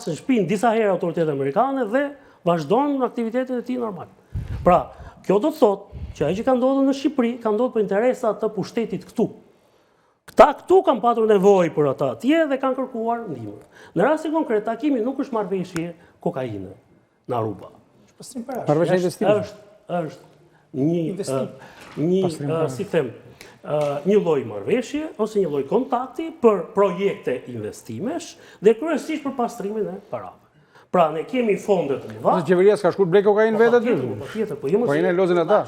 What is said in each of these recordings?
në shtëpinë disa herë autoritetet amerikane dhe vazhdon në aktivitetin e tij normal. Pra, kjo do të thotë që ajo që ka ndodhur në Shqipëri ka ndodhur për interesa të pushtetit këtu. Këta këtu kanë patur nevojë për ata atje dhe kanë kërkuar ndihmë. Në rastin konkret, takimi nuk është marrëveshje kokaine në Aruba. Marrëveshje investimi. Është si them, një lloj marrëveshje ose një lloj kontakti për projekte investimesh dhe kryesisht për pastrimin e parave. Pra, ne kemi fonde të mëdha. Qeveria s'ka shkuar blej kokainë vetë aty. Patjetër, po jo Po jeni lozën ata.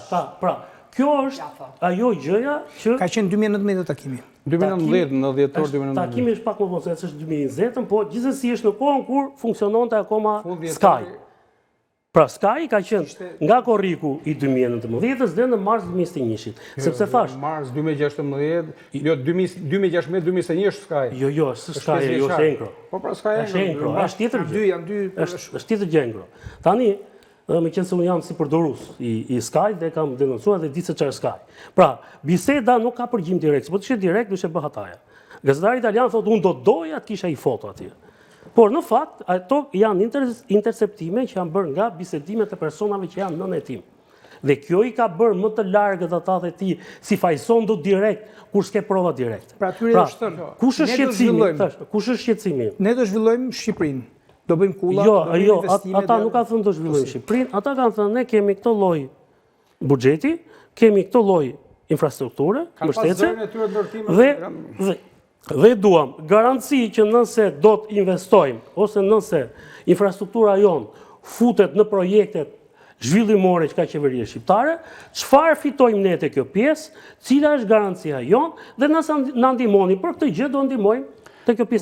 Pra, kjo është ajo gjëja që Ka qenë 2019 takimi. 2019, në dhjetor 2019. takimi është pak më vonë se është 2020, po gjithsesi është në kohën kur funksiononte akoma Sky. Pra Sky ka qenë nga korriku i 2019 dhe në mars 2021. Sepse thash, mars 2016, jo 2016-2021 është Sky. jo, Sky jo është Enkro. Po pra Sky Është Enkro, është tjetër gjë. Janë dy. Është tjetër gjë Enkro. Tani, me qenë se unë jam si përdorus i Sky dhe kam denoncuar dhe di se çfarë Sky. Pra, biseda nuk ka përgjim direkt, po të ishte direkt do ishte bë hataja. Gazetari italian thotë unë do doja të kisha i foto atje. Por në fakt, ato janë interceptime që janë bërë nga bisedimet e personave që janë nën hetim. Dhe kjo i ka bërë më të largët ata dhe ti si fajson do direkt, kur s'ke prova direkt. Pra atyre është thënë. Kush është shqetësimi? Kush është shqetësimi? Ne do zhvillojmë Shqipërinë. Do bëjmë kulla, Jo, ata nuk kanë thënë do zhvillojmë Shqipërinë, ata kanë thënë ne kemi këtë lloj buxheti, kemi këtë lloj infrastrukture, mbështetje, dhe duam garanci që nëse do të investojmë, ose nëse infrastruktura jonë futet në projektet zhvillimore që ka qeveria shqiptare, çfarë fitojmë ne te kjo pjesë, cila është garancia jonë, dhe nëse na ndihmoni për këtë gjë do ndihmojmë te kjo pjesë.